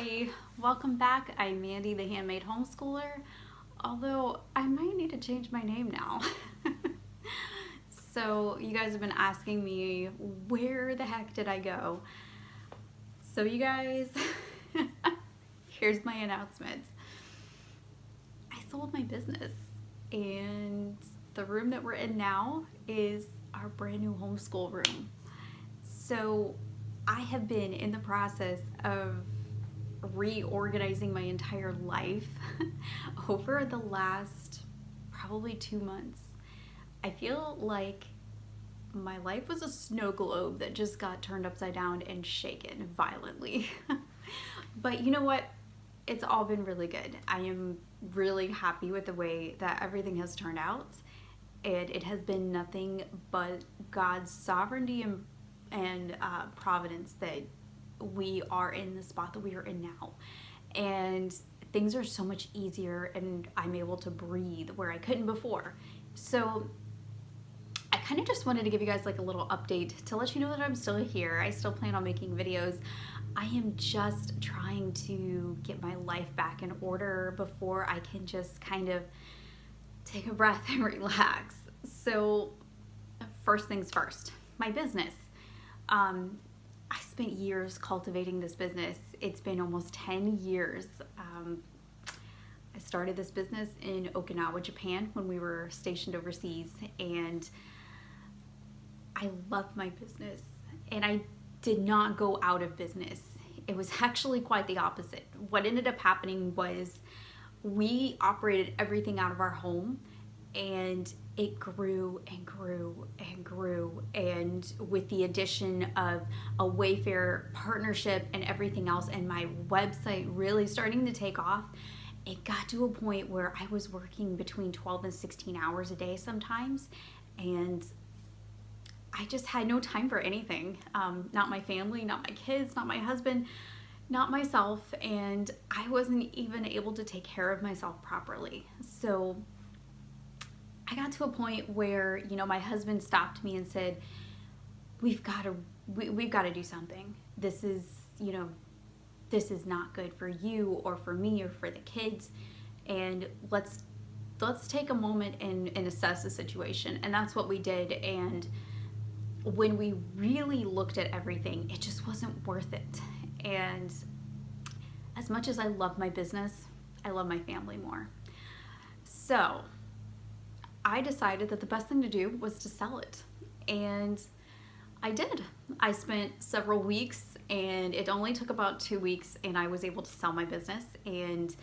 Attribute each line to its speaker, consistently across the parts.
Speaker 1: everybody. Welcome back. I'm Mandy, the Handmade Homeschooler, although I might need to change my name now. So you guys have been asking me, where the heck did I go? So you guys, here's my announcements. I sold my business, and the room that we're in now is our brand new homeschool room. So I have been in the process of reorganizing my entire life over the last probably 2 months. I feel like my life was a snow globe that just got turned upside down and shaken violently. But you know what? It's all been really good. I am really happy with the way that everything has turned out. And it has been nothing but God's sovereignty and providence that we are in the spot that we are in now. And things are so much easier, and I'm able to breathe where I couldn't before. So I kind of just wanted to give you guys like a little update to let you know that I'm still here. I still plan on making videos. I am just trying to get my life back in order before I can just kind of take a breath and relax. So first things first, my business. I spent years cultivating this business. It's been almost 10 years. I started this business in Okinawa, Japan when we were stationed overseas, and I love my business, and I did not go out of business. It was actually quite the opposite. What ended up happening was we operated everything out of our home, and it grew and grew and grew. And with the addition of a Wayfair partnership and everything else, and my website really starting to take off, it got to a point where I was working between 12 and 16 hours a day sometimes. And I just had no time for anything. Not my family, not my kids, not my husband, not myself. And I wasn't even able to take care of myself properly. So I got to a point where, my husband stopped me and said, we've got to do something. This is not good for you or for me or for the kids. And let's take a moment and assess the situation. And that's what we did. And when we really looked at everything, it just wasn't worth it. And as much as I love my business, I love my family more. So I decided that the best thing to do was to sell it. And I did. I spent several weeks, and it only took about 2 weeks, and I was able to sell my business. And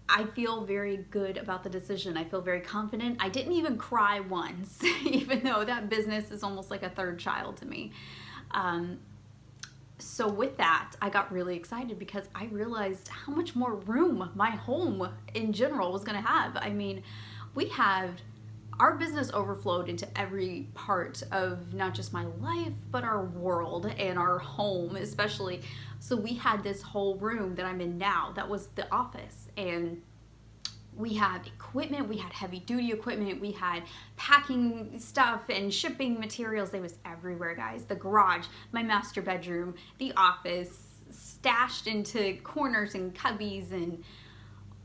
Speaker 1: I feel very good about the decision. I feel very confident. I didn't even cry once, even though that business is almost like a third child to me. So with that, I got really excited because I realized how much more room my home in general was going to have. I mean, our business overflowed into every part of not just my life, but our world and our home especially. So we had this whole room that I'm in now that was the office, and we had equipment, we had heavy duty equipment, we had packing stuff and shipping materials. They was everywhere, guys. The garage, my master bedroom, the office, stashed into corners and cubbies, and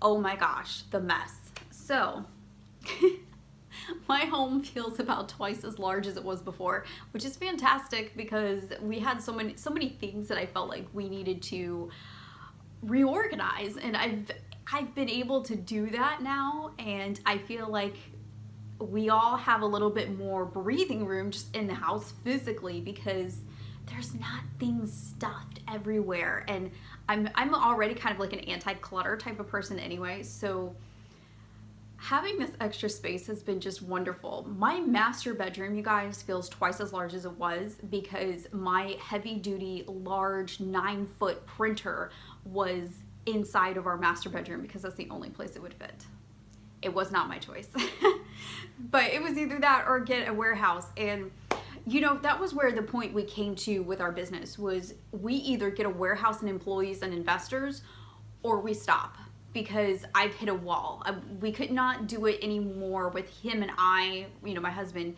Speaker 1: oh my gosh, the mess. So my home feels about twice as large as it was before, which is fantastic because we had so many things that I felt like we needed to reorganize, and I've been able to do that now, and I feel like we all have a little bit more breathing room just in the house physically because there's not things stuffed everywhere. And I'm already kind of like an anti-clutter type of person anyway, so having this extra space has been just wonderful. My master bedroom, you guys, feels twice as large as it was because my heavy-duty, large 9-foot printer was inside of our master bedroom because that's the only place it would fit. It was not my choice. But it was either that or get a warehouse. And that was where the point we came to with our business was we either get a warehouse and employees and investors, or we stop. Because I've hit a wall. We could not do it anymore with him and I, my husband.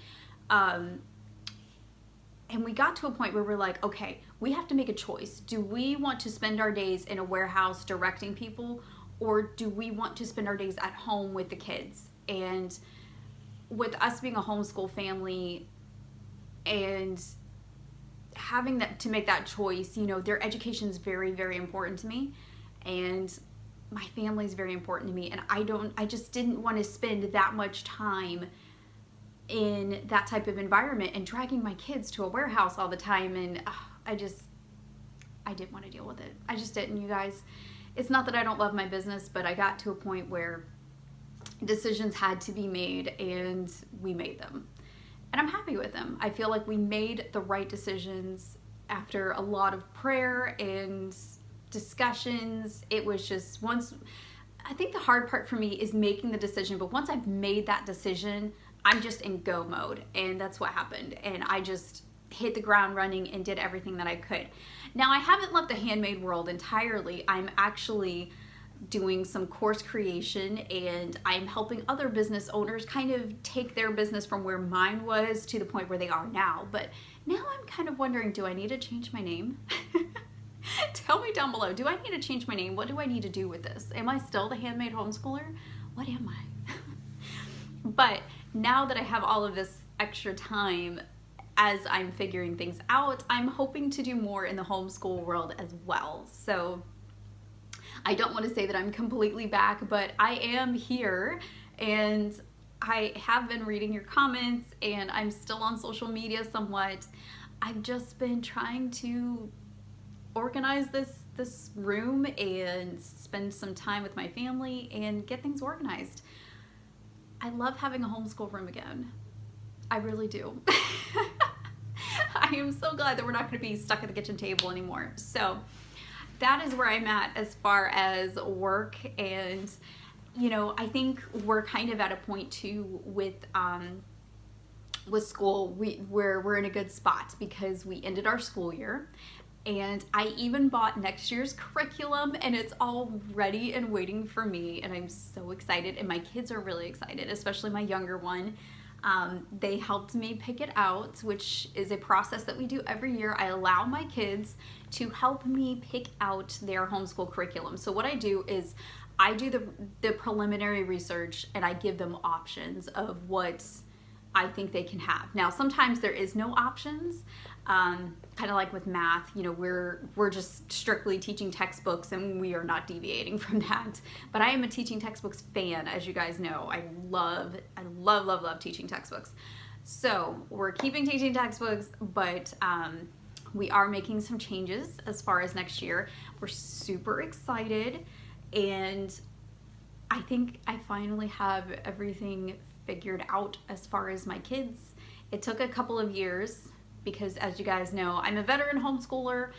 Speaker 1: And we got to a point where we're like, okay, we have to make a choice. Do we want to spend our days in a warehouse directing people, or do we want to spend our days at home with the kids? And with us being a homeschool family and having that to make that choice, you know, their education is very, very important to me, and my family is very important to me, and I just didn't want to spend that much time in that type of environment and dragging my kids to a warehouse all the time. And I didn't want to deal with it. I just didn't, you guys. It's not that I don't love my business, but I got to a point where decisions had to be made, and we made them. And I'm happy with them. I feel like we made the right decisions after a lot of prayer and discussions. It was just I think the hard part for me is making the decision, but once I've made that decision, I'm just in go mode, and that's what happened. And I just hit the ground running and did everything that I could. Now, I haven't left the handmade world entirely. I'm actually doing some course creation, and I'm helping other business owners kind of take their business from where mine was to the point where they are now. But now I'm kind of wondering, do I need to change my name? Tell me down below, do I need to change my name? What do I need to do with this? Am I still the handmade homeschooler? What am I? But now that I have all of this extra time as I'm figuring things out, I'm hoping to do more in the homeschool world as well. So I don't want to say that I'm completely back, but I am here, and I have been reading your comments, and I'm still on social media somewhat. I've just been trying to organize this room and spend some time with my family and get things organized. I love having a homeschool room again. I really do. I am so glad that we're not going to be stuck at the kitchen table anymore. So that is where I'm at as far as work. And, you know, I think we're kind of at a point too with school where we're in a good spot because we ended our school year. And I even bought next year's curriculum, and it's all ready and waiting for me, and I'm so excited, and my kids are really excited, especially my younger one. They helped me pick it out, which is a process that we do every year. I allow my kids to help me pick out their homeschool curriculum. So what I do is I do the preliminary research, and I give them options of what I think they can have. Now, sometimes there is no options, kind of like with math, you know, we're just strictly teaching textbooks, and we are not deviating from that. But I am a teaching textbooks fan, as you guys know. I love teaching textbooks. So we're keeping teaching textbooks, but we are making some changes as far as next year. We're super excited, and I think I finally have everything figured out as far as my kids. It took a couple of years because, as you guys know, I'm a veteran homeschooler,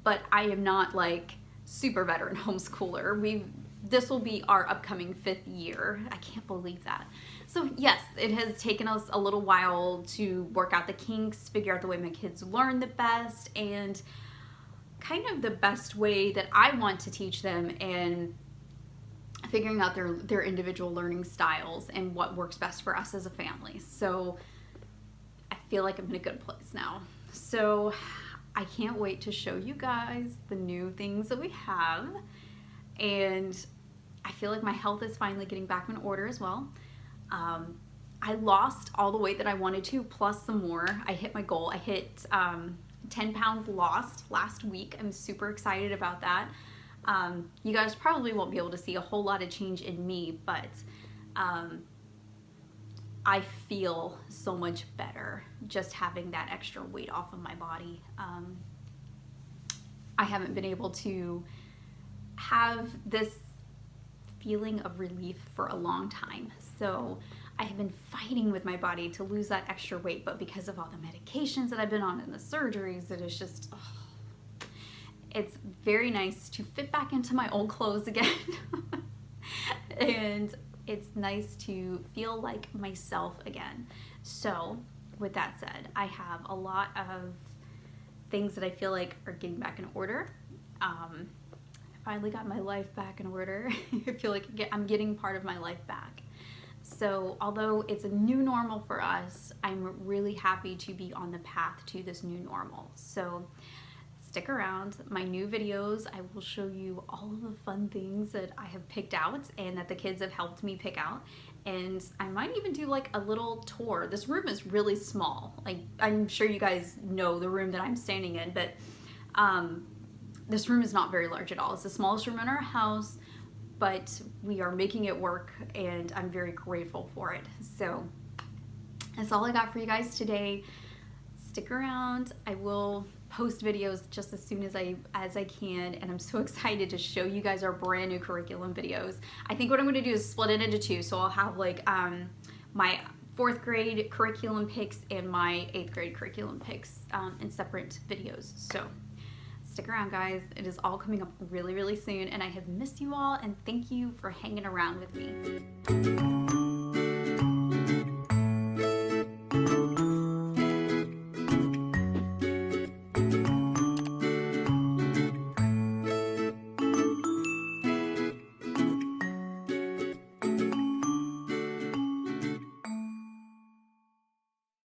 Speaker 1: but I am not like super veteran homeschooler. This will be our upcoming 5th year. I can't believe that. So yes, it has taken us a little while to work out the kinks, figure out the way my kids learn the best, and kind of the best way that I want to teach them, and figuring out their individual learning styles and what works best for us as a family. So I feel like I'm in a good place now. So I can't wait to show you guys the new things that we have. And I feel like my health is finally getting back in order as well. I lost all the weight that I wanted to, plus some more. I hit my goal. I hit 10 pounds lost last week. I'm super excited about that. You guys probably won't be able to see a whole lot of change in me, but I feel so much better just having that extra weight off of my body. I haven't been able to have this feeling of relief for a long time. So I have been fighting with my body to lose that extra weight, but because of all the medications that I've been on and the surgeries, it is just, it's very nice to fit back into my old clothes again. And it's nice to feel like myself again. So with that said, I have a lot of things that I feel like are getting back in order. I finally got my life back in order. I feel like I'm getting part of my life back. So although it's a new normal for us, I'm really happy to be on the path to this new normal. So stick around. My new videos, I will show you all of the fun things that I have picked out and that the kids have helped me pick out. And I might even do like a little tour. This room is really small. Like, I'm sure you guys know the room that I'm standing in, but this room is not very large at all. It's the smallest room in our house, but we are making it work and I'm very grateful for it. So that's all I got for you guys today. Stick around. I will post videos just as soon as I can, and I'm so excited to show you guys our brand new curriculum videos. I think what I'm going to do is split it into two, so I'll have like my 4th grade curriculum picks and my 8th grade curriculum picks in separate videos. So stick around, guys. It is all coming up really, really soon, and I have missed you all, and thank you for hanging around with me.